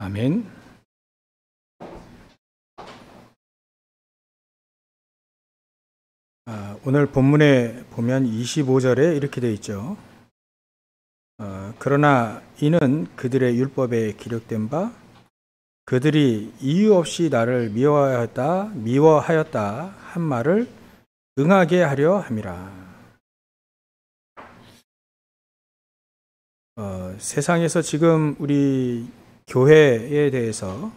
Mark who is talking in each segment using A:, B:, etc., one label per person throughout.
A: 아멘. 오늘 본문에 보면 25절에 이렇게 되어 있죠. 그러나 이는 그들의 율법에 기록된 바 그들이 이유 없이 나를 미워하였다 한 말을 응하게 하려 함이라. 세상에서 지금 우리 교회에 대해서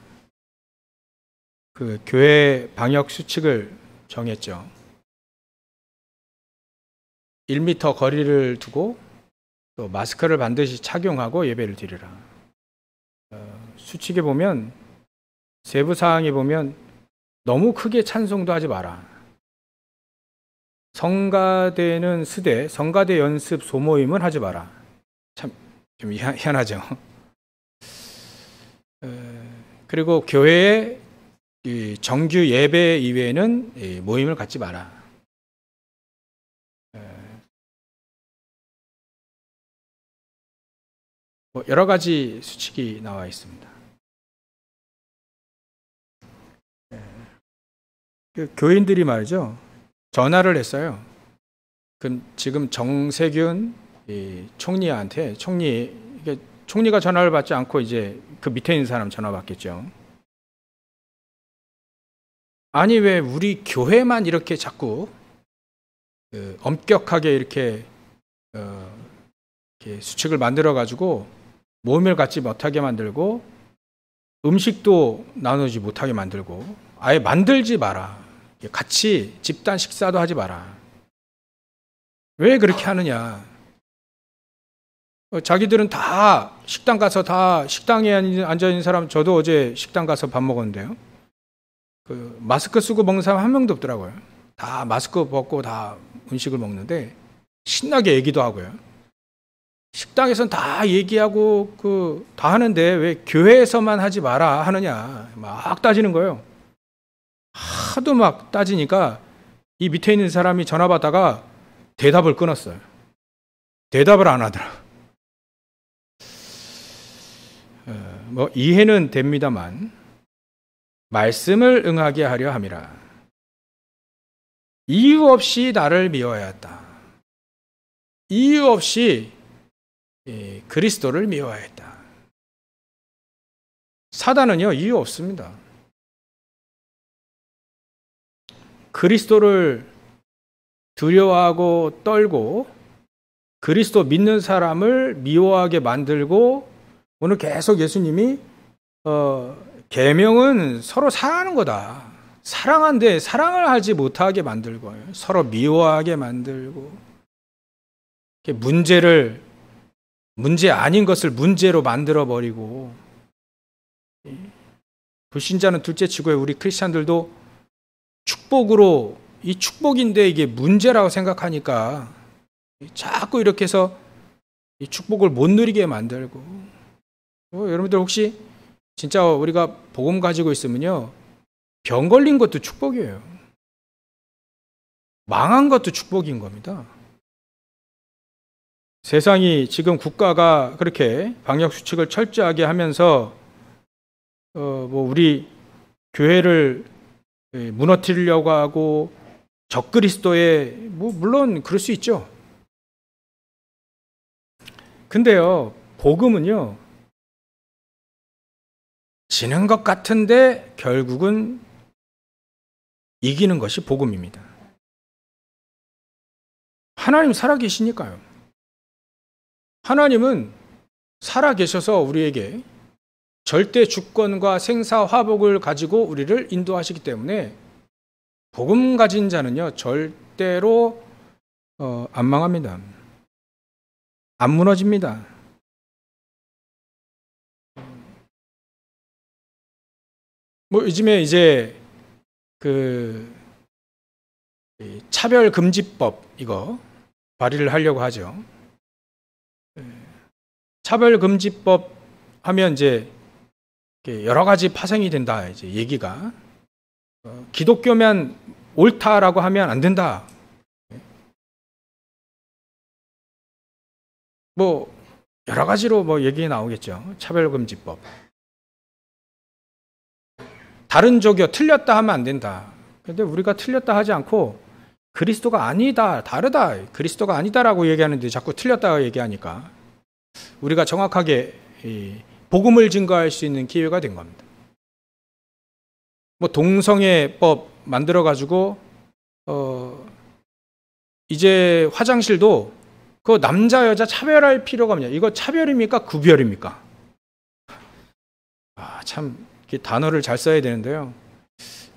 A: 그 교회 방역 수칙을 정했죠. 1m 거리를 두고 또 마스크를 반드시 착용하고 예배를 드리라. 수칙에 보면 세부 사항에 보면 너무 크게 찬송도 하지 마라. 성가대는 스대, 성가대 연습 소모임은 하지 마라. 참 좀 희한하죠. 그리고 교회의 정규 예배 이외에는 모임을 갖지 마라. 여러 가지 수칙이 나와 있습니다. 교인들이 말이죠. 전화를 했어요. 그럼 지금 정세균 총리한테 총리가 전화를 받지 않고 이제 그 밑에 있는 사람 전화 받겠죠. 아니 왜 우리 교회만 이렇게 자꾸 엄격하게 이렇게 수칙을 만들어 가지고 모임을 갖지 못하게 만들고 음식도 나누지 못하게 만들고 아예 만들지 마라. 같이 집단 식사도 하지 마라. 왜 그렇게 하느냐? 자기들은 다 식당 가서 다 식당에 앉아 있는 사람, 저도 어제 식당 가서 밥 먹었는데요. 그 마스크 쓰고 먹는 사람 한 명도 없더라고요. 다 마스크 벗고 다 음식을 먹는데 신나게 얘기도 하고요. 식당에서는 다 얘기하고 다 하는데 왜 교회에서만 하지 마라 하느냐 막 따지는 거예요. 하도 막 따지니까 이 밑에 있는 사람이 전화 받다가 대답을 끊었어요. 대답을 안 하더라. 이해는 됩니다만 말씀을 응하게 하려 함이라. 이유 없이 나를 미워하였다. 이유 없이 그리스도를 미워하였다. 사단은요 이유 없습니다. 그리스도를 두려워하고 떨고 그리스도 믿는 사람을 미워하게 만들고 오늘 계속 예수님이 계명은 서로 사랑하는 거다. 사랑한데 사랑을 하지 못하게 만들고 서로 미워하게 만들고 문제 아닌 것을 문제로 만들어 버리고 불신자는 둘째치고 우리 크리스찬들도 축복으로 이 축복인데 이게 문제라고 생각하니까 자꾸 이렇게 해서 이 축복을 못 누리게 만들고 여러분들 혹시 진짜 우리가 복음 가지고 있으면요 병 걸린 것도 축복이에요. 망한 것도 축복인 겁니다. 세상이 지금 국가가 그렇게 방역 수칙을 철저하게 하면서 우리 교회를 무너뜨리려고 하고 적그리스도에 물론 그럴 수 있죠. 근데요 복음은요 지는 것 같은데 결국은 이기는 것이 복음입니다. 하나님 살아계시니까요. 하나님은 살아계셔서 우리에게 절대 주권과 생사화복을 가지고 우리를 인도하시기 때문에 복음 가진 자는요 절대로 안 망합니다. 안 무너집니다. 요즘에 이제 차별금지법 이거 발의를 하려고 하죠. 차별금지법 하면 이제 여러 가지 파생이 된다 이제 얘기가 기독교면 옳다라고 하면 안 된다. 여러 가지로 얘기 나오겠죠. 차별금지법. 다른 종교 틀렸다 하면 안 된다. 근데 우리가 틀렸다 하지 않고 그리스도가 아니다, 다르다, 그리스도가 아니다라고 얘기하는데 자꾸 틀렸다고 얘기하니까 우리가 정확하게 복음을 증거할 수 있는 기회가 된 겁니다. 뭐 동성애법 만들어 가지고 이제 화장실도 그 남자 여자 차별할 필요가 없냐? 이거 차별입니까? 구별입니까? 참 단어를 잘 써야 되는데요.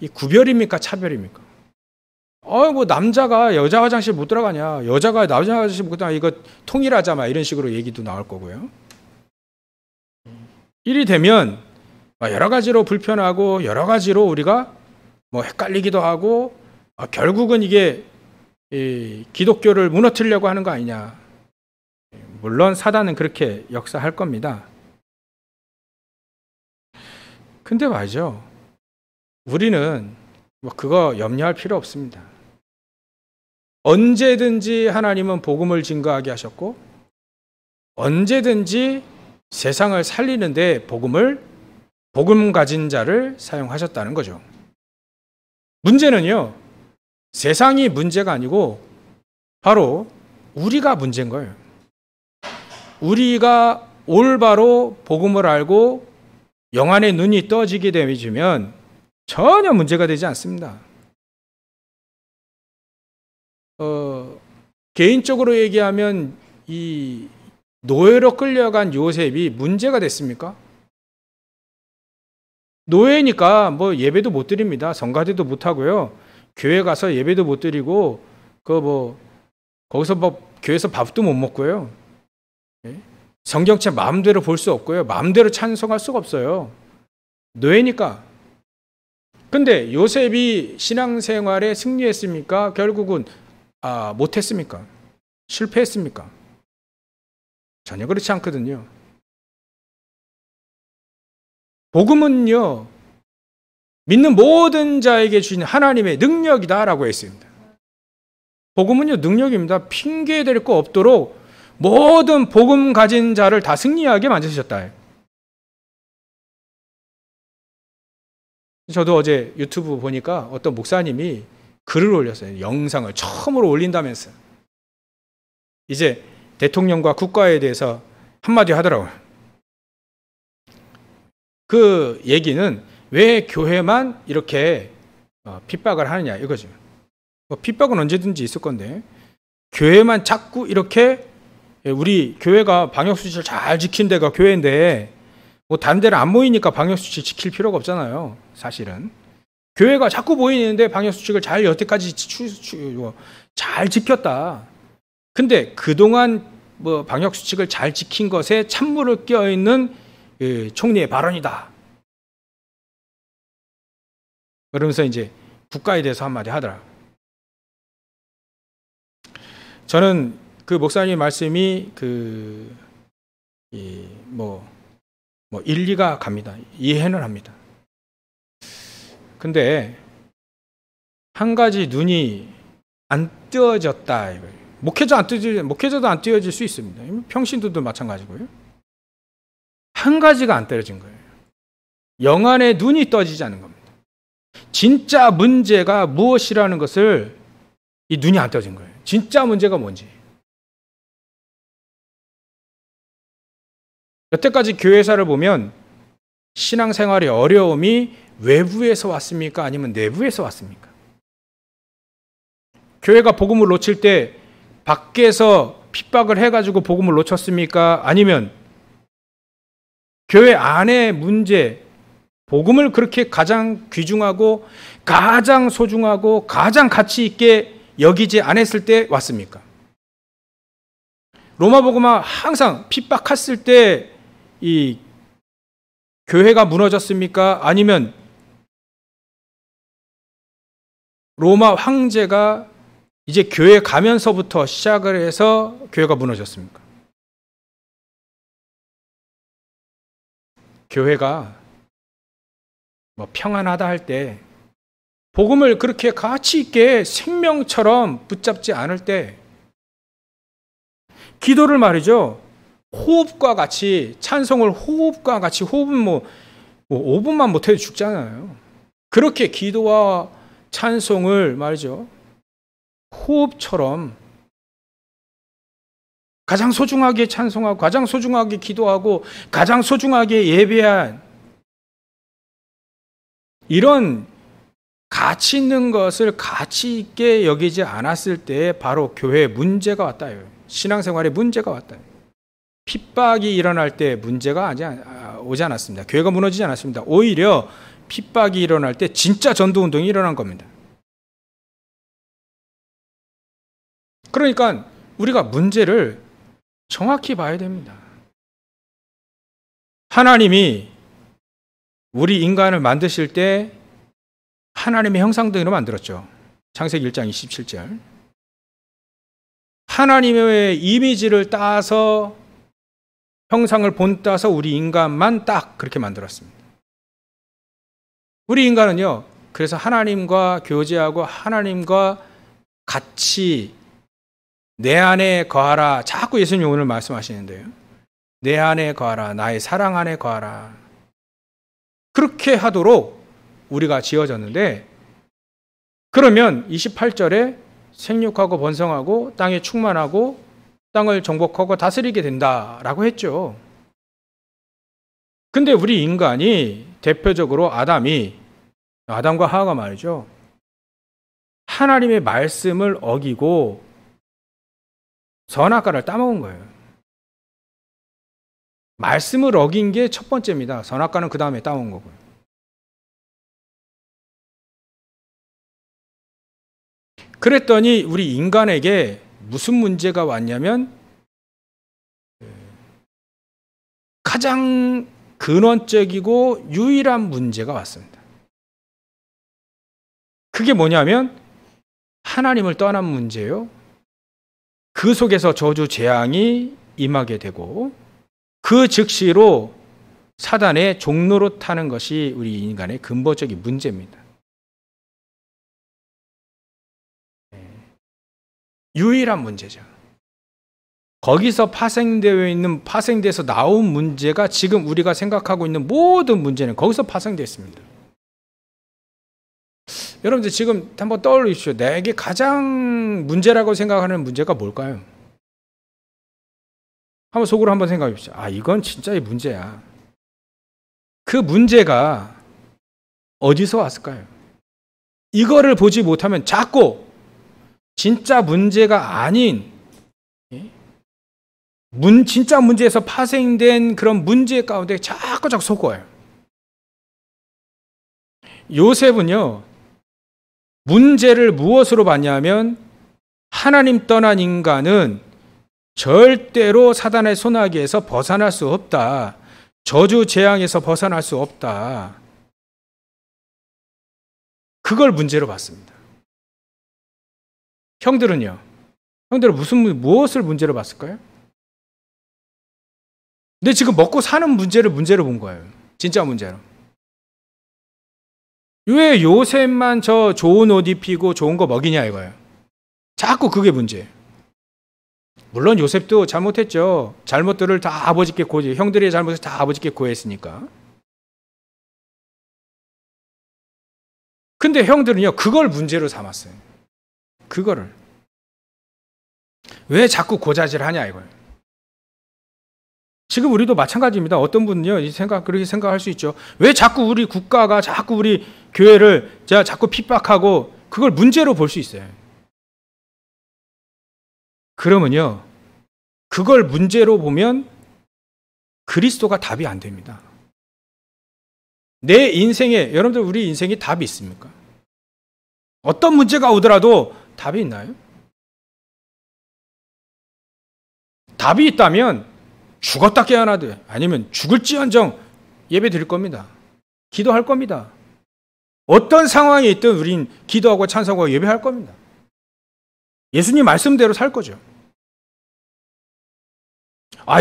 A: 이 구별입니까? 차별입니까? 뭐 남자가 여자 화장실 못 들어가냐? 여자가 남자 화장실 못 들어가냐? 이거 통일하자 막 이런 식으로 얘기도 나올 거고요. 일이 되면 여러 가지로 불편하고 여러 가지로 우리가 뭐 헷갈리기도 하고 결국은 이게 기독교를 무너뜨리려고 하는 거 아니냐. 물론 사단은 그렇게 역사할 겁니다. 근데 말이죠. 우리는 뭐 그거 염려할 필요 없습니다. 언제든지 하나님은 복음을 증거하게 하셨고 언제든지 세상을 살리는데 복음 가진 자를 사용하셨다는 거죠. 문제는요. 세상이 문제가 아니고 바로 우리가 문제인 거예요. 우리가 올바로 복음을 알고 영안의 눈이 떠지게 되면 전혀 문제가 되지 않습니다. 개인적으로 얘기하면 이 노예로 끌려간 요셉이 문제가 됐습니까? 노예니까 뭐 예배도 못 드립니다. 성가대도 못 하고요. 교회 가서 예배도 못 드리고 거기서 교회에서 밥도 못 먹고요. 성경책 마음대로 볼 수 없고요. 마음대로 찬송할 수가 없어요. 노예니까. 근데 요셉이 신앙생활에 승리했습니까? 결국은 못했습니까? 실패했습니까? 전혀 그렇지 않거든요. 복음은요, 믿는 모든 자에게 주신 하나님의 능력이다라고 했습니다. 복음은요, 능력입니다. 핑계 댈 거 없도록 모든 복음 가진 자를 다 승리하게 만드셨다. 저도 어제 유튜브 보니까 어떤 목사님이 글을 올렸어요. 영상을 처음으로 올린다면서. 이제 대통령과 국가에 대해서 한마디 하더라고요. 그 얘기는 왜 교회만 이렇게 핍박을 하느냐 이거죠. 핍박은 언제든지 있을 건데 교회만 자꾸 이렇게 우리 교회가 방역수칙을 잘 지킨 데가 교회인데 뭐 다른 데는 안 모이니까 방역수칙 지킬 필요가 없잖아요. 사실은. 교회가 자꾸 모이는데 방역수칙을 잘 여태까지 잘 지켰다. 근데 그동안 뭐 방역수칙을 잘 지킨 것에 찬물을 끼어있는 총리의 발언이다. 그러면서 이제 국가에 대해서 한마디 하더라. 저는 그 목사님 말씀이 일리가 갑니다. 이해는 합니다. 근데 한 가지 눈이 안 뜨어졌다. 목회자도 안 뜨어질 수 있습니다. 평신도도 마찬가지고요. 한 가지가 안 떨어진 거예요. 영안의 눈이 떠지지 않는 겁니다. 진짜 문제가 무엇이라는 것을 이 눈이 안 떠진 거예요. 진짜 문제가 뭔지. 여태까지 교회사를 보면 신앙생활의 어려움이 외부에서 왔습니까? 아니면 내부에서 왔습니까? 교회가 복음을 놓칠 때 밖에서 핍박을 해가지고 복음을 놓쳤습니까? 아니면 교회 안의 문제, 복음을 그렇게 가장 귀중하고 가장 소중하고 가장 가치 있게 여기지 않았을 때 왔습니까? 로마복음화 항상 핍박했을 때 이 교회가 무너졌습니까? 아니면 로마 황제가 이제 교회 가면서부터 시작을 해서 교회가 무너졌습니까? 교회가 평안하다 할 때 복음을 그렇게 가치 있게 생명처럼 붙잡지 않을 때 기도를 말이죠. 호흡과 같이 찬송을 호흡과 같이 호흡은 5분만 못해도 죽잖아요. 그렇게 기도와 찬송을 말이죠. 호흡처럼 가장 소중하게 찬송하고 가장 소중하게 기도하고 가장 소중하게 예배한 이런 가치 있는 것을 가치 있게 여기지 않았을 때 바로 교회에 문제가 왔다요. 신앙생활에 문제가 왔다요. 핍박이 일어날 때 문제가 오지 않았습니다. 교회가 무너지지 않았습니다. 오히려 핍박이 일어날 때 진짜 전도운동이 일어난 겁니다. 그러니까 우리가 문제를 정확히 봐야 됩니다. 하나님이 우리 인간을 만드실 때 하나님의 형상대로 만들었죠. 창세기 1장 27절. 하나님의 이미지를 따서 형상을 본따서 우리 인간만 딱 그렇게 만들었습니다. 우리 인간은요, 그래서 하나님과 교제하고 하나님과 같이 내 안에 거하라. 자꾸 예수님 오늘 말씀하시는데요. 내 안에 거하라. 나의 사랑 안에 거하라. 그렇게 하도록 우리가 지어졌는데, 그러면 28절에 생육하고 번성하고 땅에 충만하고 땅을 정복하고 다스리게 된다라고 했죠. 근데 우리 인간이 대표적으로 아담과 하와가 말이죠. 하나님의 말씀을 어기고 선악과를 따먹은 거예요. 말씀을 어긴 게 첫 번째입니다. 선악과는 그 다음에 따먹은 거고요. 그랬더니 우리 인간에게 무슨 문제가 왔냐면 가장 근원적이고 유일한 문제가 왔습니다. 그게 뭐냐면 하나님을 떠난 문제예요. 그 속에서 저주 재앙이 임하게 되고 그 즉시로 사단의 종로로 타는 것이 우리 인간의 근본적인 문제입니다. 유일한 문제죠. 거기서 파생돼서 나온 문제가 지금 우리가 생각하고 있는 모든 문제는 거기서 파생되어 있습니다. 여러분들 지금 한번 떠올리십시오. 내게 가장 문제라고 생각하는 문제가 뭘까요? 한번 속으로 한번 생각해 보십시오. 이건 진짜의 문제야. 그 문제가 어디서 왔을까요? 이거를 보지 못하면 자꾸 진짜 문제가 아닌 진짜 문제에서 파생된 그런 문제 가운데 자꾸 속어요. 요셉은요, 문제를 무엇으로 봤냐면 하나님 떠난 인간은 절대로 사단의 손아귀에서 벗어날 수 없다. 저주 재앙에서 벗어날 수 없다. 그걸 문제로 봤습니다. 형들은요? 형들은 무엇을 문제로 봤을까요? 근데 지금 먹고 사는 문제를 문제로 본 거예요. 진짜 문제로. 왜 요셉만 저 좋은 옷 입히고 좋은 거 먹이냐 이거예요. 자꾸 그게 문제예요. 물론 요셉도 잘못했죠. 잘못들을 다 아버지께 형들의 잘못을 다 아버지께 고했으니까. 근데 형들은요, 그걸 문제로 삼았어요. 그거를. 왜 자꾸 고자질 하냐 이거예요. 지금 우리도 마찬가지입니다. 어떤 분은요, 그렇게 생각할 수 있죠. 왜 자꾸 우리 국가가 자꾸 우리 교회를 자꾸 핍박하고 그걸 문제로 볼 수 있어요. 그러면요, 그걸 문제로 보면 그리스도가 답이 안 됩니다. 내 인생에, 여러분들 우리 인생에 답이 있습니까? 어떤 문제가 오더라도 답이 있나요? 답이 있다면 죽었다 깨어나되 아니면 죽을지언정 예배 드릴 겁니다. 기도할 겁니다. 어떤 상황에 있든 우린 기도하고 찬송하고 예배할 겁니다. 예수님 말씀대로 살 거죠.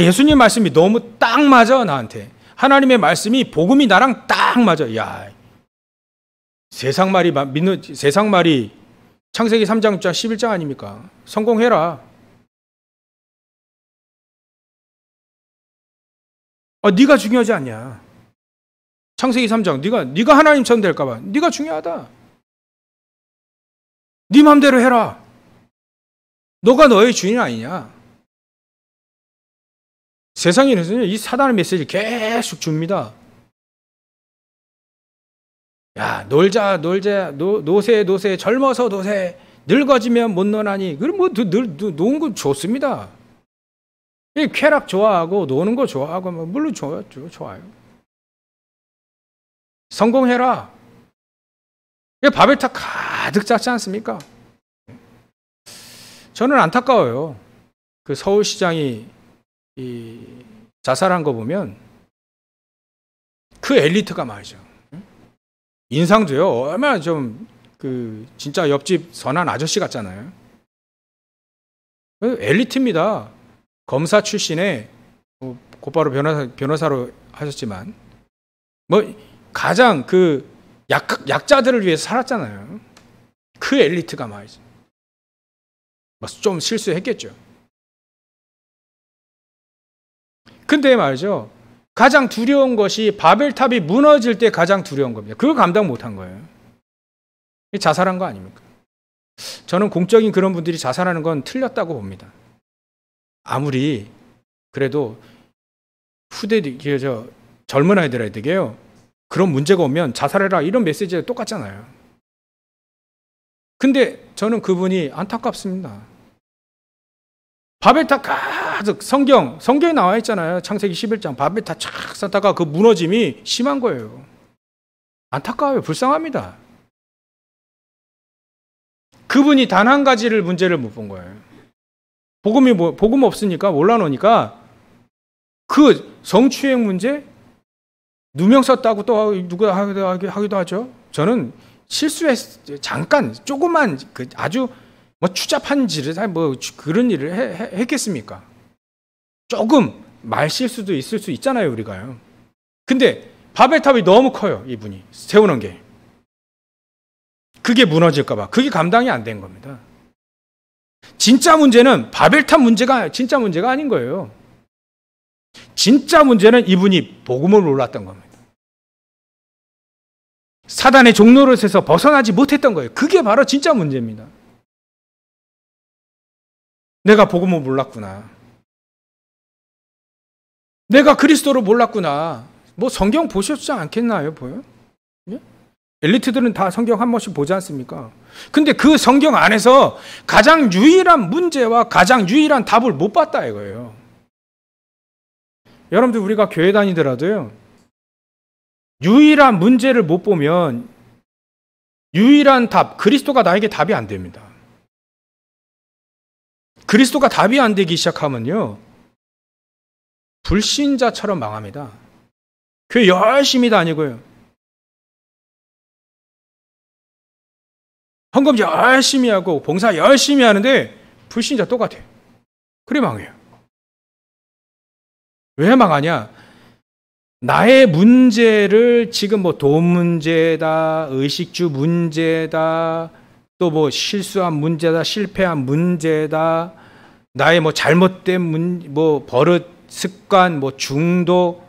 A: 예수님 말씀이 너무 딱 맞아 나한테. 하나님의 말씀이 복음이 나랑 딱 맞아. 야, 세상 말이 창세기 3장 11장 아닙니까? 성공해라. 네가 중요하지 않냐. 창세기 3장 네가 하나님처럼 될까 봐. 네가 중요하다. 네 마음대로 해라. 너가 너의 주인 아니냐. 세상에는 이 사단의 메시지 계속 줍니다. 야, 놀자, 노세, 젊어서 노세, 늙어지면 못 노나니. 그럼 노는 거 좋습니다. 쾌락 좋아하고, 노는 거 좋아하고, 물론 좋아요. 성공해라. 바벨탑 가득 찼지 않습니까? 저는 안타까워요. 그 서울시장이 자살한 거 보면 그 엘리트가 말이죠. 인상도요, 얼마나 진짜 옆집 선한 아저씨 같잖아요. 엘리트입니다. 검사 출신에, 곧바로 변호사로 하셨지만, 가장 약자들을 위해서 살았잖아요. 그 엘리트가 말이죠. 좀 실수했겠죠. 근데 말이죠. 가장 두려운 것이 바벨탑이 무너질 때 가장 두려운 겁니다. 그걸 감당 못한 거예요. 자살한 거 아닙니까? 저는 공적인 그런 분들이 자살하는 건 틀렸다고 봅니다. 아무리 그래도 젊은 아이들에게요, 그런 문제가 오면 자살해라 이런 메시지가 똑같잖아요. 근데 저는 그분이 안타깝습니다. 바벨탑 가득 성경에 나와 있잖아요. 창세기 11장 바벨탑 쫙 쌓다가 그 무너짐이 심한 거예요. 안타까워요. 불쌍합니다. 그분이 단 한 가지를 문제를 못 본 거예요. 복음 없으니까 몰라놓으니까 그 성추행 문제 누명 썼다고 또 누가 하기도 하죠. 저는 잠깐 조그만 아주 추잡한 짓을 그런 일을 했겠습니까? 조금 말 실수도 있을 수 있잖아요, 우리가요. 근데 바벨탑이 너무 커요, 이분이 세우는 게. 그게 무너질까 봐. 그게 감당이 안 된 겁니다. 진짜 문제는 바벨탑 문제가 진짜 문제가 아닌 거예요. 진짜 문제는 이분이 복음을 몰랐던 겁니다. 사단의 종노릇에서 벗어나지 못했던 거예요. 그게 바로 진짜 문제입니다. 내가 복음을 몰랐구나. 내가 그리스도를 몰랐구나. 성경 보셨지 않겠나요? 보여? 예? 엘리트들은 다 성경 한 번씩 보지 않습니까? 근데 그 성경 안에서 가장 유일한 문제와 가장 유일한 답을 못 봤다 이거예요. 여러분들 우리가 교회 다니더라도요, 유일한 문제를 못 보면 유일한 답, 그리스도가 나에게 답이 안 됩니다. 그리스도가 답이 안 되기 시작하면요, 불신자처럼 망합니다. 교회 열심히 다니고요, 헌금 열심히 하고 봉사 열심히 하는데 불신자 똑같아요. 그래 망해요. 왜 망하냐? 나의 문제를 지금 돈 문제다, 의식주 문제다, 또 실수한 문제다, 실패한 문제다, 나의 잘못된 버릇, 습관, 중독.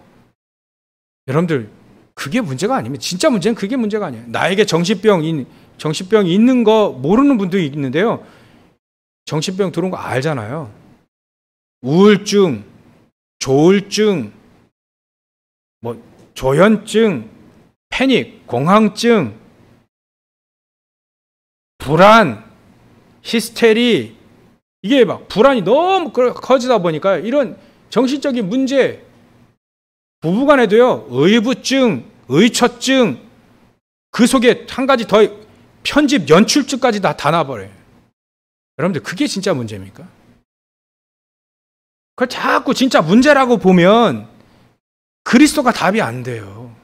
A: 여러분들, 그게 문제가 아닙니다. 진짜 문제는 그게 문제가 아니에요. 나에게 정신병 있는 거 모르는 분도 있는데요. 정신병 들어온 거 알잖아요. 우울증, 조울증, 조현증, 패닉, 공황증, 불안, 히스테리, 이게 불안이 너무 커지다 보니까 이런 정신적인 문제, 부부간에도요, 의부증, 의처증, 그 속에 한 가지 더 편집 연출증까지 다 나버려요. 여러분들 그게 진짜 문제입니까? 그걸 자꾸 진짜 문제라고 보면 그리스도가 답이 안 돼요.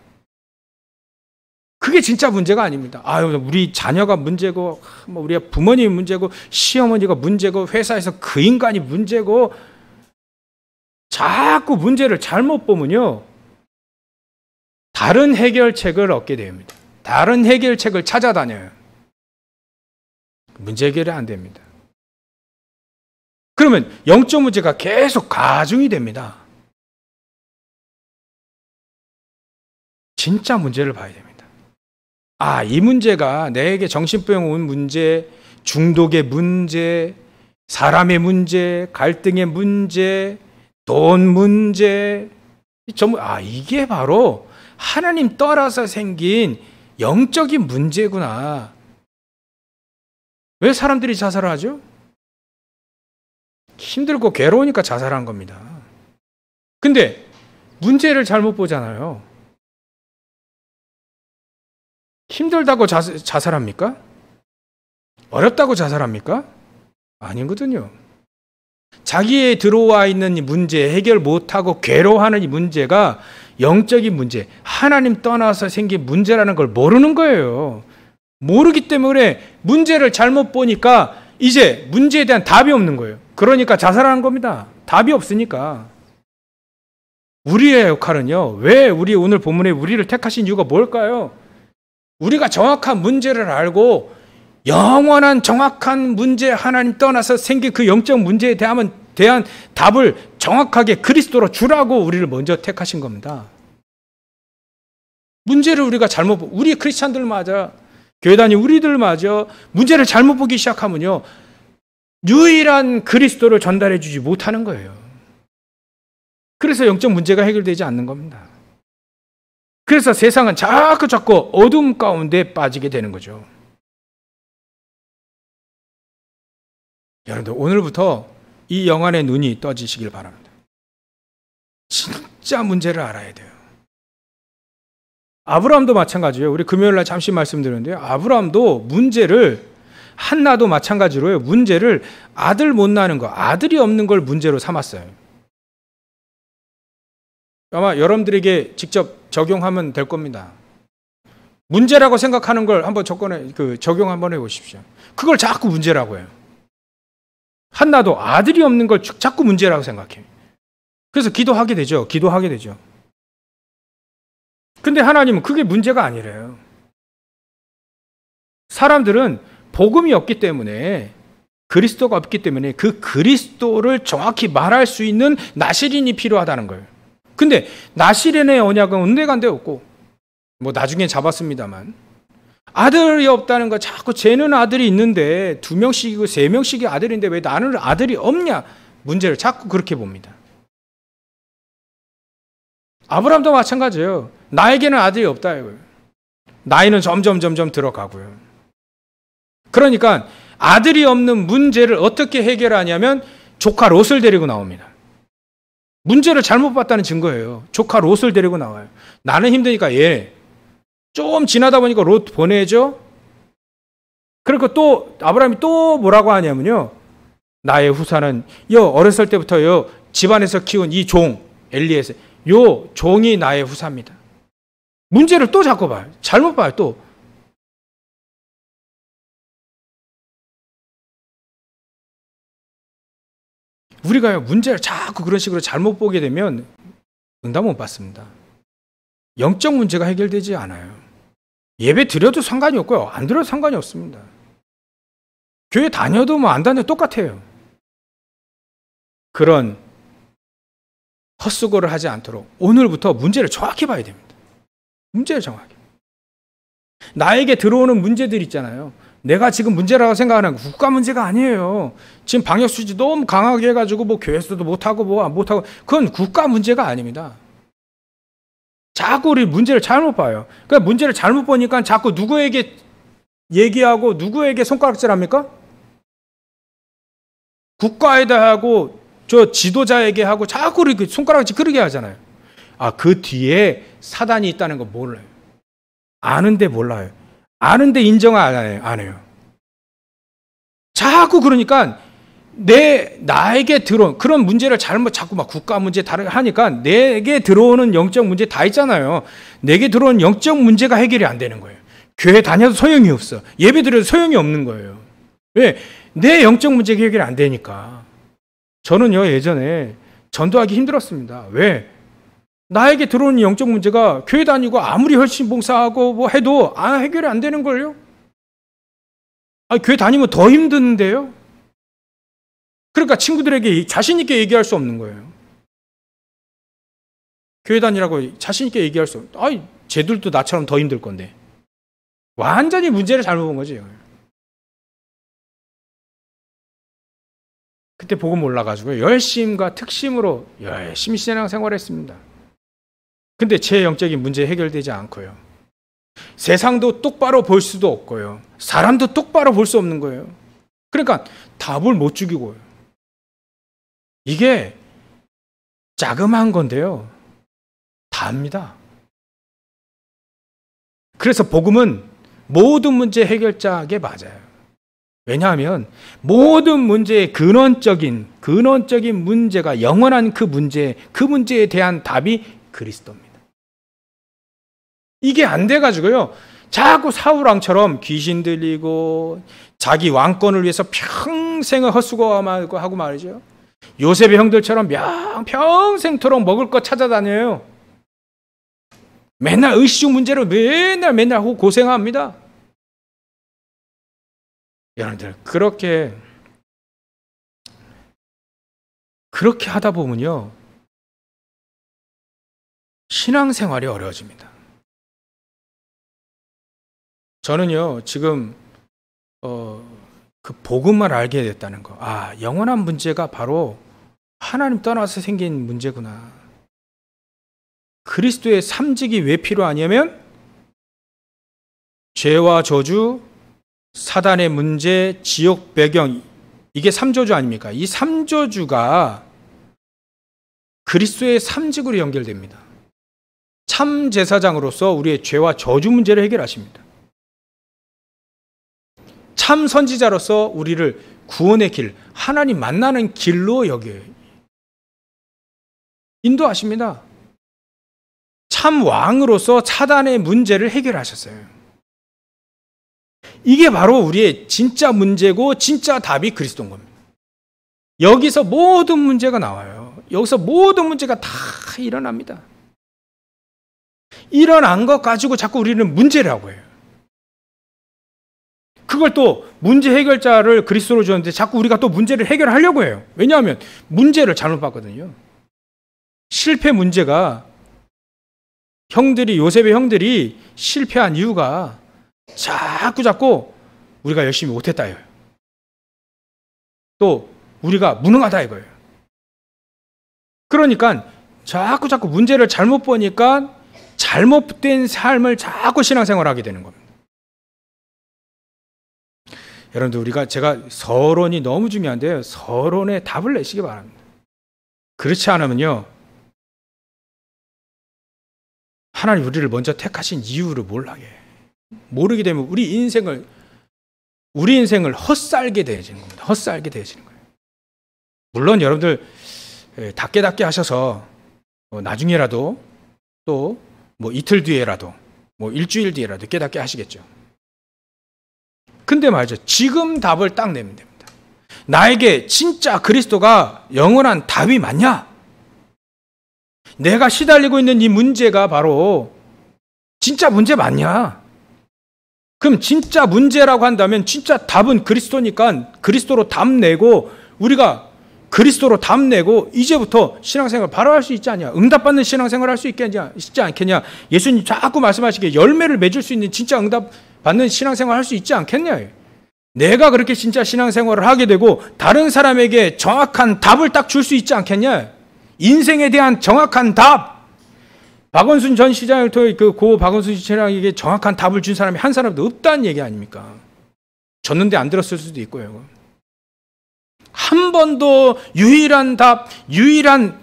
A: 그게 진짜 문제가 아닙니다. 우리 자녀가 문제고, 우리 부모님이 문제고, 시어머니가 문제고, 회사에서 그 인간이 문제고, 자꾸 문제를 잘못 보면요, 다른 해결책을 얻게 됩니다. 다른 해결책을 찾아다녀요. 문제 해결이 안 됩니다. 그러면 영적 문제가 계속 가중이 됩니다. 진짜 문제를 봐야 됩니다. 아, 이 문제가 내게 정신병 온 문제, 중독의 문제, 사람의 문제, 갈등의 문제, 돈 문제, 전부, 이게 바로 하나님 떠나서 생긴 영적인 문제구나. 왜 사람들이 자살을 하죠? 힘들고 괴로우니까 자살한 겁니다. 근데 문제를 잘못 보잖아요. 힘들다고 자살합니까? 어렵다고 자살합니까? 아니거든요. 자기에 들어와 있는 이 문제, 해결 못하고 괴로워하는 이 문제가 영적인 문제, 하나님 떠나서 생긴 문제라는 걸 모르는 거예요. 모르기 때문에 문제를 잘못 보니까 이제 문제에 대한 답이 없는 거예요. 그러니까 자살하는 겁니다. 답이 없으니까. 우리의 역할은요, 왜 우리 오늘 본문에 우리를 택하신 이유가 뭘까요? 우리가 정확한 문제를 알고 영원한 정확한 문제, 하나님 떠나서 생긴 그 영적 문제에 대한 답을 정확하게 그리스도로 주라고 우리를 먼저 택하신 겁니다. 문제를 우리가 잘못 보고, 우리 크리스찬들마저, 교회 다니는 우리들마저 문제를 잘못 보기 시작하면요, 유일한 그리스도를 전달해 주지 못하는 거예요. 그래서 영적 문제가 해결되지 않는 겁니다. 그래서 세상은 자꾸 어둠 가운데 빠지게 되는 거죠. 여러분들, 오늘부터 이 영안의 눈이 떠지시길 바랍니다. 진짜 문제를 알아야 돼요. 아브라함도 마찬가지예요. 우리 금요일날 잠시 말씀드렸는데요, 아브라함도 문제를, 한나도 마찬가지로요, 문제를 아들 못 낳는 거, 아들이 없는 걸 문제로 삼았어요. 아마 여러분들에게 직접 적용하면 될 겁니다. 문제라고 생각하는 걸 한번 적용 한번 해보십시오. 그걸 자꾸 문제라고 해요. 한나도 아들이 없는 걸 자꾸 문제라고 생각해요. 그래서 기도하게 되죠. 근데 하나님은 그게 문제가 아니래요. 사람들은 복음이 없기 때문에, 그리스도가 없기 때문에 그 그리스도를 정확히 말할 수 있는 나시린이 필요하다는 거예요. 근데 나시린의 언약은 온데간데 없고, 뭐 나중에 잡았습니다만, 아들이 없다는 거, 자꾸 쟤는 아들이 있는데 2명씩이고 3명씩이 아들인데 왜 나는 아들이 없냐, 문제를 자꾸 그렇게 봅니다. 아브라함도 마찬가지예요. 나에게는 아들이 없다 이거예요. 나이는 점점 들어가고요. 그러니까 아들이 없는 문제를 어떻게 해결하냐면 조카 롯을 데리고 나옵니다. 문제를 잘못 봤다는 증거예요. 조카 롯을 데리고 나와요. 나는 힘드니까 얘 좀 지나다 보니까 롯 보내죠. 그리고 또 아브라함이 또 뭐라고 하냐면요, 나의 후사는 어렸을 때부터 집안에서 키운 이 종 엘리에서 요 종이 나의 후사입니다. 문제를 또 자꾸 봐요. 잘못 봐요. 또 우리가요, 문제를 자꾸 그런 식으로 잘못 보게 되면 응답 못 받습니다. 영적 문제가 해결되지 않아요. 예배 드려도 상관이 없고요, 안 드려도 상관이 없습니다. 교회 다녀도 뭐 안 다녀도 똑같아요. 그런 헛수고를 하지 않도록 오늘부터 문제를 정확히 봐야 됩니다. 문제를 정확히. 나에게 들어오는 문제들 있잖아요. 내가 지금 문제라고 생각하는 국가 문제가 아니에요. 지금 방역 수치 너무 강하게 해가지고 뭐 교회에서도 못하고 뭐 못하고, 그건 국가 문제가 아닙니다. 자꾸 우리 문제를 잘못 봐요. 그러니까 문제를 잘못 보니까 자꾸 누구에게 얘기하고 누구에게 손가락질합니까? 국가에다 하고 저 지도자에게 하고 자꾸 이렇게 손가락질 그러게 하잖아요. 그 뒤에 사단이 있다는 거 몰라요. 아는데 몰라요. 아는데 인정을 안 해요. 자꾸 그러니까 나에게 들어온 그런 문제를 자꾸 막 국가 문제 하니까 내게 들어오는 영적 문제 다 있잖아요. 내게 들어오는 영적 문제가 해결이 안 되는 거예요. 교회 다녀도 소용이 없어. 예배 드려도 소용이 없는 거예요. 왜? 내 영적 문제가 해결이 안 되니까. 저는요, 예전에 전도하기 힘들었습니다. 왜? 나에게 들어오는 영적 문제가 교회 다니고 아무리 혈신 봉사하고 뭐 해도 해결이 안 되는 걸요? 교회 다니면 더 힘드는데요? 그러니까 친구들에게 자신 있게 얘기할 수 없는 거예요. 교회 다니라고 자신 있게 얘기할 수 없어요. 쟤들도 나처럼 더 힘들 건데. 완전히 문제를 잘못 본 거지. 그때 복음 몰라가지고 열심과 특심으로 열심히 신앙생활했습니다. 근데 제 영적인 문제 해결되지 않고요. 세상도 똑바로 볼 수도 없고요. 사람도 똑바로 볼 수 없는 거예요. 그러니까 답을 못 죽이고요. 이게 자그마한 건데요. 답니다. 그래서 복음은 모든 문제 해결자에게 맞아요. 왜냐하면 모든 문제의 근원적인 문제가 영원한 그 문제에 대한 답이 그리스도입니다. 이게 안 돼가지고요. 자꾸 사울왕처럼 귀신 들리고 자기 왕권을 위해서 평생을 헛수고하고 말이죠. 요셉의 형들처럼 평생토록 먹을 거 찾아다녀요. 맨날 의식 문제로 맨날 고생합니다. 여러분들 그렇게 하다 보면요. 신앙생활이 어려워집니다. 저는요, 지금 그 복음만 알게 됐다는 거. 영원한 문제가 바로 하나님 떠나서 생긴 문제구나. 그리스도의 삼직이 왜 필요하냐면 죄와 저주, 사단의 문제, 지옥 배경, 이게 삼저주 아닙니까? 이 삼저주가 그리스도의 삼직으로 연결됩니다. 참 제사장으로서 우리의 죄와 저주 문제를 해결하십니다. 참 선지자로서 우리를 구원의 길, 하나님 만나는 길로 여겨요. 인도하십니다. 참 왕으로서 사단의 문제를 해결하셨어요. 이게 바로 우리의 진짜 문제고 진짜 답이 그리스도인 겁니다. 여기서 모든 문제가 나와요. 여기서 모든 문제가 다 일어납니다. 일어난 것 가지고 자꾸 우리는 문제라고 해요. 그걸 또 문제 해결자를 그리스도로 주었는데 자꾸 우리가 또 문제를 해결하려고 해요. 왜냐하면 문제를 잘못 봤거든요. 실패 문제가 요셉의 형들이 실패한 이유가 자꾸 우리가 열심히 못했다 이거예요. 또 우리가 무능하다 이거예요. 그러니까 자꾸 문제를 잘못 보니까 잘못된 삶을 자꾸 신앙생활하게 되는 겁니다. 여러분들 제가 서론이 너무 중요한데요. 서론에 답을 내시기 바랍니다. 그렇지 않으면요. 하나님 우리를 먼저 택하신 이유를 모르게 되면 우리 인생을 헛살게 되어지는 겁니다. 헛살게 되어지는 거예요. 물론 여러분들 닫게 하셔서 나중에라도 또 이틀 뒤에라도 일주일 뒤에라도 깨닫게 하시겠죠. 근데 말이죠. 지금 답을 딱 내면 됩니다. 나에게 진짜 그리스도가 영원한 답이 맞냐? 내가 시달리고 있는 이 문제가 바로 진짜 문제 맞냐? 그럼 진짜 문제라고 한다면 진짜 답은 그리스도니까 그리스도로 답 내고 우리가 그리스도로 답 내고 이제부터 신앙생활 바로 할 수 있지 않냐? 응답받는 신앙생활 할 수 있지 않겠냐? 예수님 자꾸 말씀하시기에 열매를 맺을 수 있는 진짜 응답받는 신앙생활 할 수 있지 않겠냐? 내가 그렇게 진짜 신앙생활을 하게 되고 다른 사람에게 정확한 답을 딱 줄 수 있지 않겠냐? 인생에 대한 정확한 답. 박원순 전 시장을 통해 고 박원순 시장에게 정확한 답을 준 사람이 한 사람도 없다는 얘기 아닙니까? 졌는데 안 들었을 수도 있고요. 한 번도 유일한 답, 유일한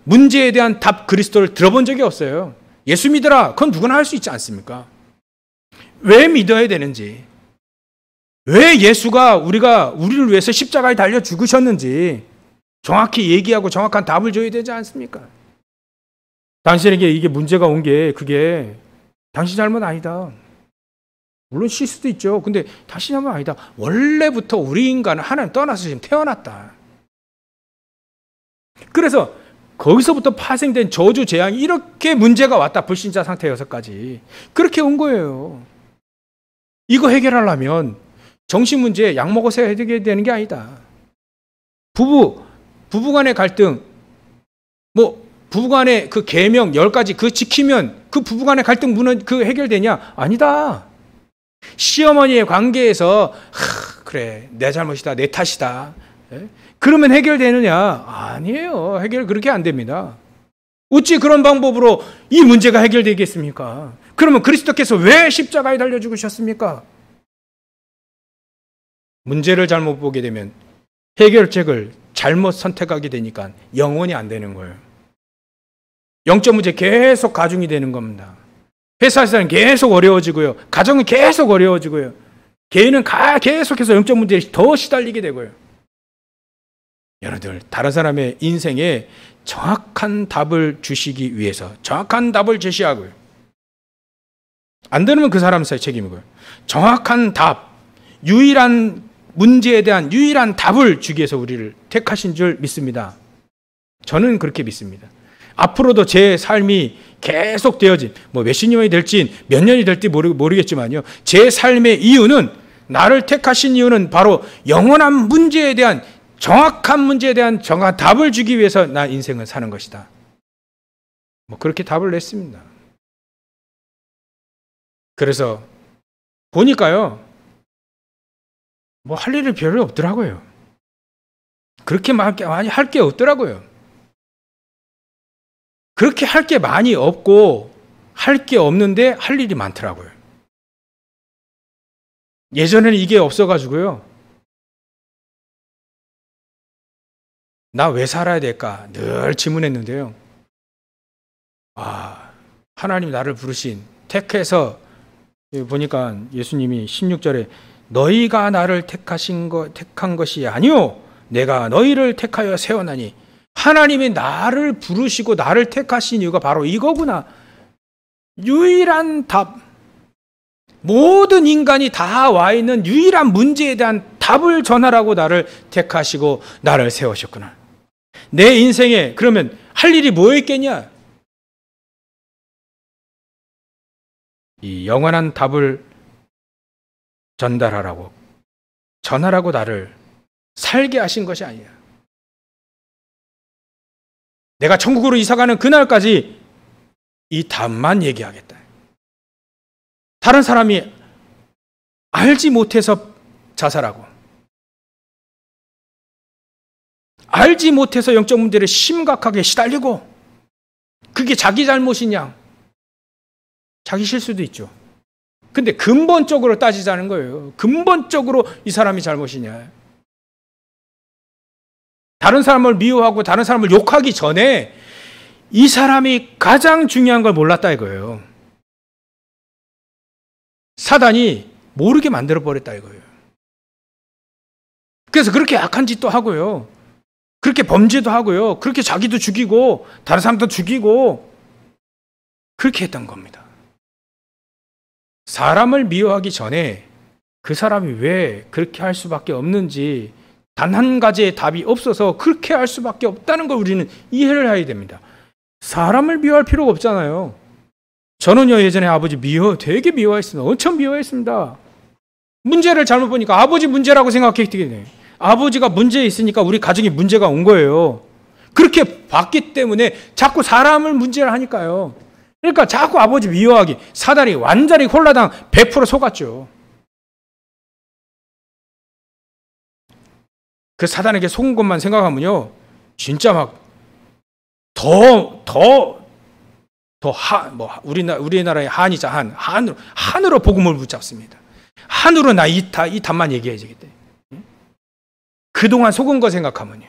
A: 문제에 대한 답 그리스도를 들어본 적이 없어요. 예수 믿으라. 그건 누구나 할 수 있지 않습니까? 왜 믿어야 되는지, 왜 예수가 우리를 위해서 십자가에 달려 죽으셨는지 정확히 얘기하고 정확한 답을 줘야 되지 않습니까? 당신에게 이게 문제가 온 게 그게 당신 잘못 아니다. 물론 실수도 있죠. 근데 당신 잘못 아니다. 원래부터 우리 인간은 하나님 떠나서 지금 태어났다. 그래서 거기서부터 파생된 저주 재앙이 이렇게 문제가 왔다. 불신자 상태여서까지. 그렇게 온 거예요. 이거 해결하려면 정신 문제에 약 먹어서 해결해야 되는 게 아니다. 부부간의 갈등, 부부간의 그 계명 10가지 그 지키면 그 부부간의 갈등 그 해결되냐? 아니다. 시어머니의 관계에서 그래 내 잘못이다 내 탓이다. 그러면 해결되느냐? 아니에요. 해결 그렇게 안 됩니다. 어찌 그런 방법으로 이 문제가 해결되겠습니까? 그러면 그리스도께서 왜 십자가에 달려 죽으셨습니까? 문제를 잘못 보게 되면 해결책을 잘못 선택하게 되니까 영원히 안 되는 거예요. 영적 문제 계속 가중이 되는 겁니다. 회사에서는 계속 어려워지고요. 가정은 계속 어려워지고요. 개인은 계속해서 영적 문제에 더 시달리게 되고요. 여러분들 다른 사람의 인생에 정확한 답을 주시기 위해서 정확한 답을 제시하고요. 안 되면 그 사람 책임이고요. 정확한 답, 유일한 문제에 대한 유일한 답을 주기 위해서 우리를 택하신 줄 믿습니다. 저는 그렇게 믿습니다. 앞으로도 제 삶이 계속 되어진 몇십 년이 될지 몇 년이 될지 모르겠지만요. 제 삶의 이유는 나를 택하신 이유는 바로 영원한 문제에 대한 정확한 문제에 대한 정확한 답을 주기 위해서 나 인생을 사는 것이다. 그렇게 답을 냈습니다. 그래서 보니까요. 할 일이 별로 없더라고요. 그렇게 많이 할 게 없더라고요. 그렇게 할 게 많이 없고 할 게 없는데 할 일이 많더라고요. 예전에는 이게 없어가지고요. 나 왜 살아야 될까? 늘 질문했는데요. 하나님 나를 부르신 택해서 보니까 예수님이 16절에 너희가 나를 택한 것이 아니요 내가 너희를 택하여 세워나니 하나님이 나를 부르시고 나를 택하신 이유가 바로 이거구나. 유일한 답. 모든 인간이 다 와 있는 유일한 문제에 대한 답을 전하라고 나를 택하시고 나를 세우셨구나. 내 인생에 그러면 할 일이 뭐였겠냐? 이 영원한 답을 전하라고 나를 살게 하신 것이 아니야. 내가 천국으로 이사가는 그날까지 이 답만 얘기하겠다. 다른 사람이 알지 못해서 자살하고 알지 못해서 영적 문제를 심각하게 시달리고 그게 자기 잘못이냐? 자기 실수도 있죠. 근데 근본적으로 따지자는 거예요. 근본적으로 이 사람이 잘못이냐? 다른 사람을 미워하고 다른 사람을 욕하기 전에 이 사람이 가장 중요한 걸 몰랐다 이거예요. 사단이 모르게 만들어버렸다 이거예요. 그래서 그렇게 악한 짓도 하고요. 그렇게 범죄도 하고요. 그렇게 자기도 죽이고 다른 사람도 죽이고 그렇게 했던 겁니다. 사람을 미워하기 전에 그 사람이 왜 그렇게 할 수밖에 없는지 단 한 가지의 답이 없어서 그렇게 할 수밖에 없다는 걸 우리는 이해를 해야 됩니다. 사람을 미워할 필요가 없잖아요. 저는요 예전에 아버지 되게 미워했습니다. 엄청 미워했습니다. 문제를 잘못 보니까 아버지 문제라고 생각했기 때문에 아버지가 문제 있으니까 우리 가정에 문제가 온 거예요. 그렇게 봤기 때문에 자꾸 사람을 문제를 하니까요. 그러니까 자꾸 아버지 미워하기 사단이 완전히 홀라당 100% 속았죠. 그 사단에게 속은 것만 생각하면요 진짜 막 우리나라의 한이자 한으로 복음을 붙잡습니다. 한으로 나 이 답만 얘기해야 되겠다. 그동안 속은 거 생각하면요.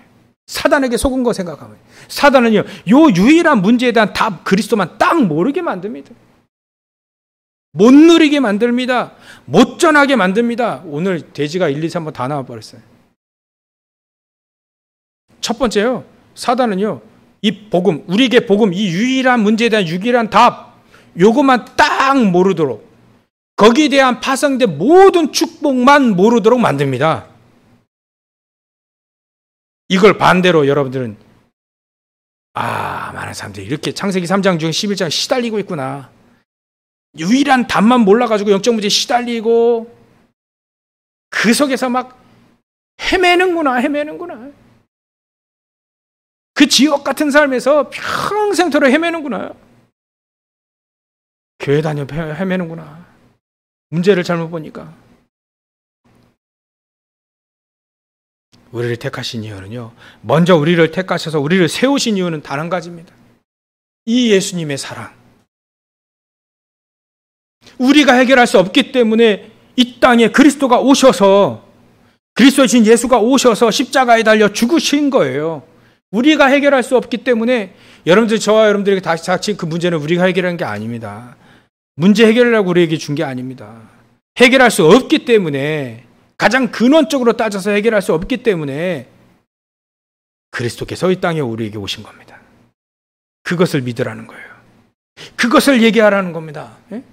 A: 사단에게 속은 거 생각하면 사단은요 요 유일한 문제에 대한 답 그리스도만 딱 모르게 만듭니다. 못 누리게 만듭니다. 못 전하게 만듭니다. 오늘 돼지가 1, 2, 3번 다 나와버렸어요. 첫 번째요. 사단은요 이 복음, 우리에게 복음, 이 유일한 문제에 대한 유일한 답 요것만 딱 모르도록 거기에 대한 파생된 모든 축복만 모르도록 만듭니다. 이걸 반대로 여러분들은 많은 사람들이 이렇게 창세기 3장 중에 11장 시달리고 있구나. 유일한 답만 몰라가지고 영적 문제에 시달리고 그 속에서 막 헤매는구나. 그 지옥 같은 삶에서 평생토록 헤매는구나. 교회 다녀 헤매는구나. 문제를 잘못 보니까. 우리를 택하신 이유는요, 먼저 우리를 택하셔서 우리를 세우신 이유는 단 한 가지입니다. 이 예수님의 사랑. 우리가 해결할 수 없기 때문에 이 땅에 그리스도가 오셔서, 그리스도신 예수가 오셔서 십자가에 달려 죽으신 거예요. 우리가 해결할 수 없기 때문에, 여러분들, 저와 여러분들에게 다시 닥친 그 문제는 우리가 해결한 게 아닙니다. 문제 해결하려고 우리에게 준 게 아닙니다. 해결할 수 없기 때문에, 가장 근원적으로 따져서 해결할 수 없기 때문에 그리스도께서 이 땅에 우리에게 오신 겁니다. 그것을 믿으라는 거예요. 그것을 얘기하라는 겁니다. 예?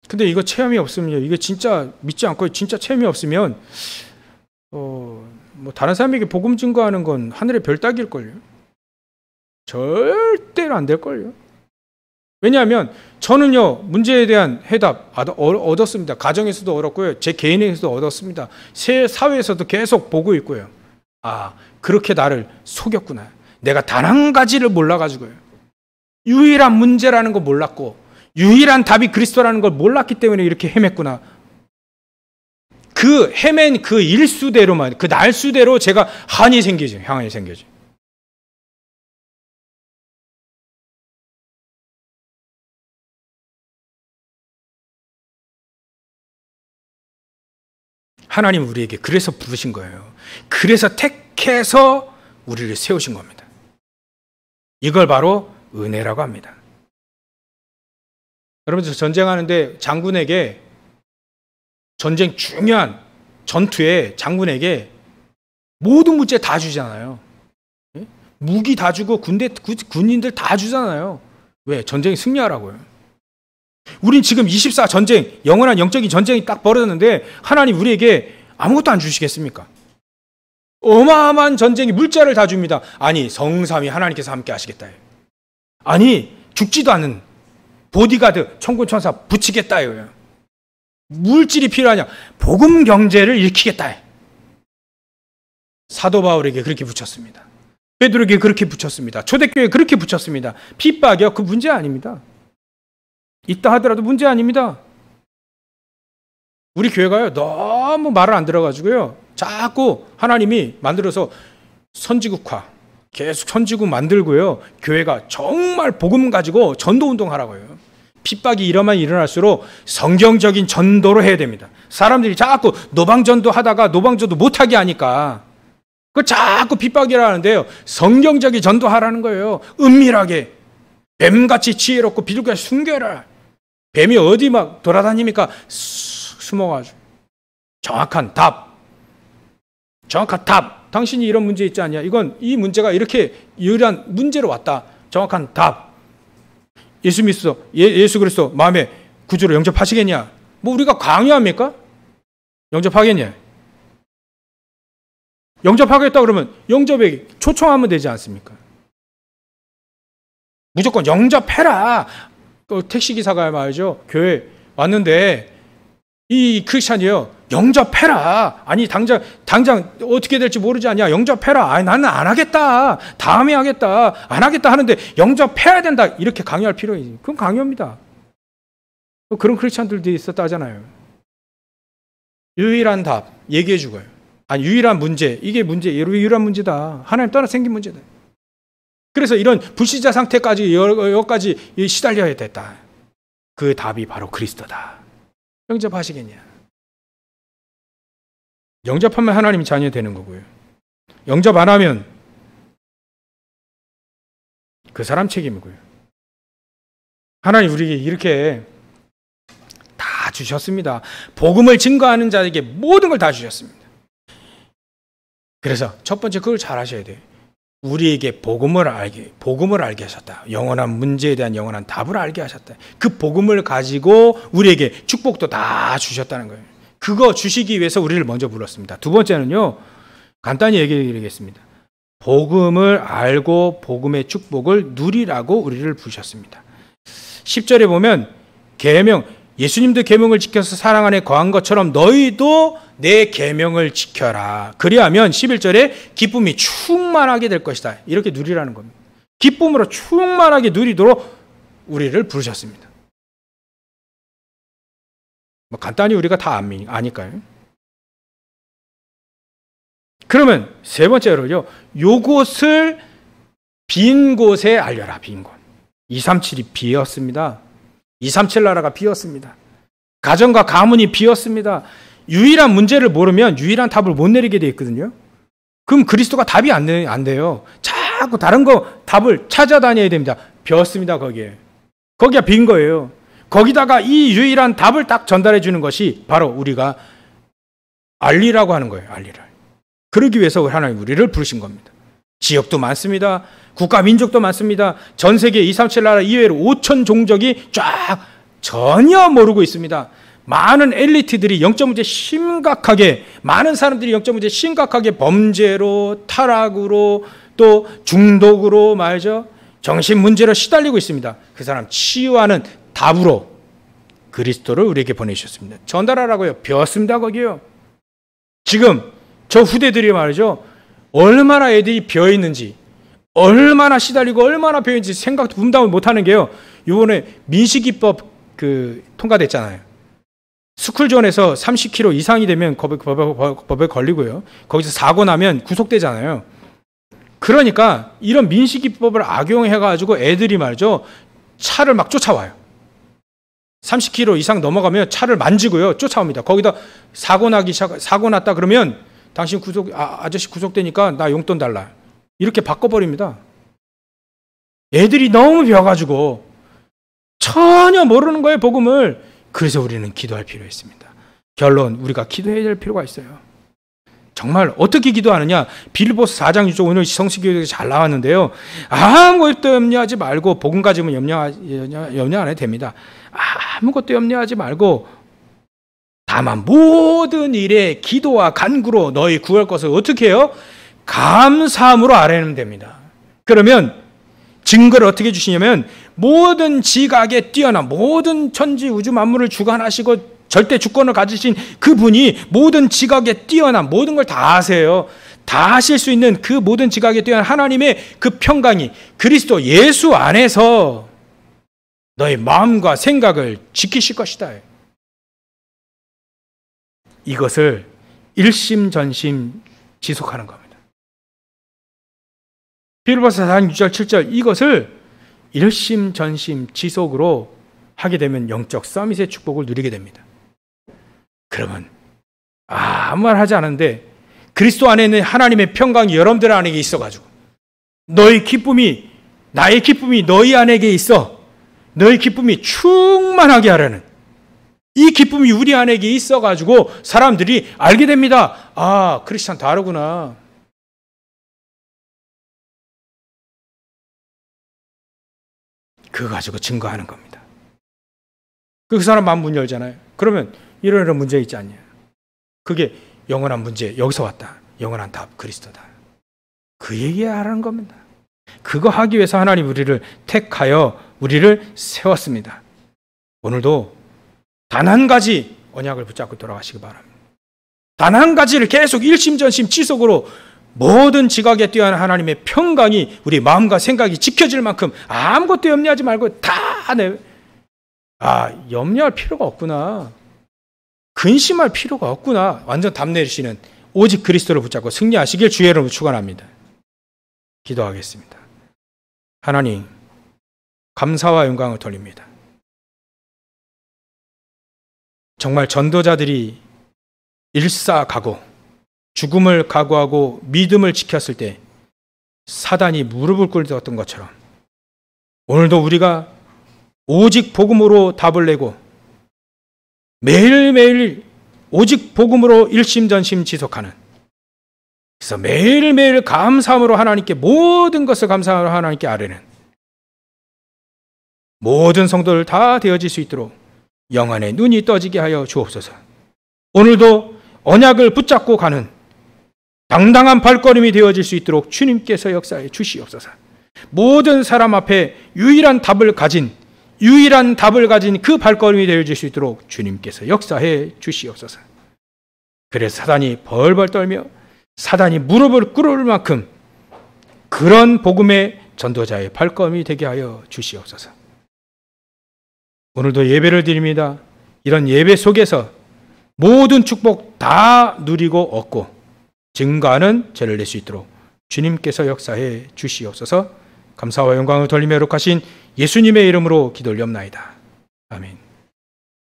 A: 근데 이거 체험이 없으면요, 이게 진짜 믿지 않고 진짜 체험이 없으면 뭐 다른 사람에게 복음 증거하는 건 하늘의 별 따기일걸요. 절대로 안 될걸요. 왜냐하면 저는요, 문제에 대한 해답 얻었습니다. 가정에서도 얻었고요, 제 개인에서도 얻었습니다. 사회에서도 계속 보고 있고요. 아, 그렇게 나를 속였구나. 내가 단 한 가지를 몰라가지고요, 유일한 문제라는 거 몰랐고 유일한 답이 그리스도라는 걸 몰랐기 때문에 이렇게 헤맸구나. 그 헤맨 그 일수대로만, 그 날수대로 제가 한이 생기죠. 향이 생기죠. 하나님 우리에게 그래서 부르신 거예요. 그래서 택해서 우리를 세우신 겁니다. 이걸 바로 은혜라고 합니다. 여러분, 전쟁하는데 장군에게, 전쟁 중요한 전투에 장군에게 모든 문제 다 주잖아요. 무기 다 주고 군인들 다 주잖아요. 왜? 전쟁이 승리하라고요. 우린 지금 24 전쟁, 영원한 영적인 전쟁이 딱 벌어졌는데 하나님 우리에게 아무것도 안 주시겠습니까? 어마어마한 전쟁이 물자를 다 줍니다. 아니, 성삼위 하나님께서 함께 하시겠다. 아니, 죽지도 않는 보디가드, 천군 천사 붙이겠다요. 물질이 필요하냐? 복음 경제를 일으키겠다. 사도 바울에게 그렇게 붙였습니다. 베드로에게 그렇게 붙였습니다. 초대교회에 그렇게 붙였습니다. 핍박이요, 그 문제 아닙니다. 있다 하더라도 문제 아닙니다. 우리 교회가요, 너무 말을 안 들어가지고요, 자꾸 하나님이 만들어서 선지국화, 계속 선지국 만들고요, 교회가 정말 복음 가지고 전도운동 하라고 해요. 핍박이 일어날수록 성경적인 전도로 해야 됩니다. 사람들이 자꾸 노방전도 하다가 노방전도 못하게 하니까 그 자꾸 핍박이라는데요, 성경적인 전도하라는 거예요. 은밀하게, 뱀같이 지혜롭고 비둘기같이 숨겨라. 뱀이 어디 막 돌아다닙니까? 숨어가지고. 정확한 답. 당신이 이런 문제 있지 않냐? 이 문제가 이렇게 유일한 문제로 왔다. 정확한 답. 예수 믿어. 예수 그리스도 마음에 구주로 영접하시겠냐? 뭐 우리가 강요합니까? 영접하겠냐? 영접하겠다 그러면 영접에 초청하면 되지 않습니까? 무조건 영접해라. 택시기사가 말이죠, 교회 왔는데 이 크리스찬이요, 영접해라. 아니, 당장 어떻게 될지 모르지 않냐? 영접해라. 아니, 나는 안 하겠다. 다음에 하겠다. 안 하겠다 하는데 영접해야 된다. 이렇게 강요할 필요 있어요. 그건 강요입니다. 그런 크리스찬들도 있었다 하잖아요. 유일한 답 얘기해 주고요. 아니, 유일한 문제, 이게 유일한 문제다. 하나님 떠나 생긴 문제다. 그래서 이런 불신자 상태까지 여기까지 시달려야 됐다. 그 답이 바로 그리스도다. 영접하시겠냐? 영접하면 하나님 자녀 되는 거고요. 영접 안 하면 그 사람 책임이고요. 하나님 우리에게 이렇게 다 주셨습니다. 복음을 증거하는 자에게 모든 걸 다 주셨습니다. 그래서 첫 번째 그걸 잘 하셔야 돼요. 우리에게 복음을 알게 하셨다. 영원한 문제에 대한 영원한 답을 알게 하셨다. 그 복음을 가지고 우리에게 축복도 다 주셨다는 거예요. 그거 주시기 위해서 우리를 먼저 불렀습니다. 두 번째는요, 간단히 얘기해 드리겠습니다. 복음을 알고 복음의 축복을 누리라고 우리를 부르셨습니다. 10절에 보면 계명, 예수님도 계명을 지켜서 사랑 안에 거한 것처럼 너희도 내 계명을 지켜라. 그리하면 11절에 기쁨이 충만하게 될 것이다. 이렇게 누리라는 겁니다. 기쁨으로 충만하게 누리도록 우리를 부르셨습니다. 뭐 간단히 우리가 다 아니까요. 그러면 세 번째로요. 요것을 빈 곳에 알려라. 빈 곳. 237이 비었습니다. 237 나라가 비었습니다. 가정과 가문이 비었습니다. 유일한 문제를 모르면 유일한 답을 못 내리게 돼 있거든요. 그럼 그리스도가 답이 안 돼요. 자꾸 다른 거 답을 찾아다녀야 됩니다. 비었습니다. 거기가 빈 거예요. 거기다가 이 유일한 답을 딱 전달해 주는 것이 바로 우리가 알리라고 하는 거예요. 알리라. 그러기 위해서 하나님 우리를 부르신 겁니다. 지역도 많습니다. 국가 민족도 많습니다. 전 세계 237 나라 이외로 5천 종족이 쫙 전혀 모르고 있습니다. 많은 엘리트들이 영적 문제 심각하게, 많은 사람들이 영적 문제 심각하게 범죄로, 타락으로, 또 중독으로 말이죠. 정신 문제로 시달리고 있습니다. 그 사람 치유하는 답으로 그리스도를 우리에게 보내주셨습니다. 전달하라고요. 배웠습니다. 거기요. 지금 저 후대들이 말이죠. 얼마나 애들이 비어있는지, 얼마나 시달리고 얼마나 비어있는지 생각도 분담을 못하는 게요. 이번에 민식이법 통과됐잖아요. 스쿨존에서 30km 이상이 되면 법에 걸리고요. 거기서 사고 나면 구속되잖아요. 그러니까 이런 민식이법을 악용해가지고 애들이 말이죠. 차를 막 쫓아와요. 30km 이상 넘어가면 차를 만지고요. 쫓아옵니다. 거기다 사고 났다 그러면 당신 아저씨 구속되니까 나 용돈 달라. 이렇게 바꿔버립니다. 애들이 너무 배워가지고 전혀 모르는 거예요, 복음을. 그래서 우리는 기도할 필요가 있습니다. 결론, 우리가 기도해야 될 필요가 있어요. 정말 어떻게 기도하느냐? 빌립보서 4장 6절 오늘 성수기도에 잘 나왔는데요. 아무것도 염려하지 말고, 복음 가지면 염려 안 해도 됩니다. 아무것도 염려하지 말고 다만 모든 일에 기도와 간구로 너희 구할 것을 어떻게 해요? 감사함으로 아뢰면 됩니다. 그러면 증거를 어떻게 주시냐면 모든 지각에 뛰어난 모든 천지 우주 만물을 주관하시고 절대 주권을 가지신 그분이 모든 지각에 뛰어난 모든 걸 다 아세요. 다 하실 수 있는 그 모든 지각에 뛰어난 하나님의 그 평강이 그리스도 예수 안에서 너의 마음과 생각을 지키실 것이다. 이것을 일심전심 지속하는 겁니다. 빌립보서 4장 6절 7절 이것을 일심전심 지속으로 하게 되면 영적 서밋의 축복을 누리게 됩니다. 그러면 아무 말 하지 않은데 그리스도 안에 있는 하나님의 평강이 여러분들 안에 있어가지고 너의 기쁨이, 나의 기쁨이 너희 안에게 있어. 너의 기쁨이 충만하게 하라는 이 기쁨이 우리 안에게 있어가지고 사람들이 알게 됩니다. 아, 크리스찬 다르구나. 그거 가지고 증거하는 겁니다. 그 사람 마음 문 열잖아요. 그러면 이런 문제 있지 않냐. 그게 영원한 문제, 여기서 왔다. 영원한 답, 그리스도다. 그 얘기야 하라는 겁니다. 그거 하기 위해서 하나님 우리를 택하여 우리를 세웠습니다. 오늘도 단 한 가지 언약을 붙잡고 돌아가시기 바랍니다. 단 한 가지를 계속 일심전심 지속으로 모든 지각에 뛰어난 하나님의 평강이 우리 마음과 생각이 지켜질 만큼 아무것도 염려하지 말고 염려할 필요가 없구나. 근심할 필요가 없구나. 완전 답 내리시는 오직 그리스도를 붙잡고 승리하시길 주의 이름으로 축원합니다. 기도하겠습니다. 하나님, 감사와 영광을 돌립니다. 정말 전도자들이 일사각오, 죽음을 각오하고 믿음을 지켰을 때 사단이 무릎을 꿇었던 것처럼 오늘도 우리가 오직 복음으로 답을 내고 매일매일 오직 복음으로 일심전심 지속하는, 그래서 매일매일 감사함으로 하나님께 모든 것을 감사함으로 하나님께 아뢰는 모든 성도들 다 되어질 수 있도록 영안의 눈이 떠지게 하여 주옵소서. 오늘도 언약을 붙잡고 가는 당당한 발걸음이 되어질 수 있도록 주님께서 역사해 주시옵소서. 모든 사람 앞에 유일한 답을 가진 유일한 답을 가진 그 발걸음이 되어줄 수 있도록 주님께서 역사해 주시옵소서. 그래서 사단이 벌벌 떨며 사단이 무릎을 꿇을 만큼 그런 복음의 전도자의 발걸음이 되게 하여 주시옵소서. 오늘도 예배를 드립니다. 이런 예배 속에서 모든 축복 다 누리고 얻고 증거하는 죄를 낼 수 있도록 주님께서 역사해 주시옵소서. 감사와 영광을 돌리며 거룩하신 예수님의 이름으로 기도 올리옵나이다. 아멘.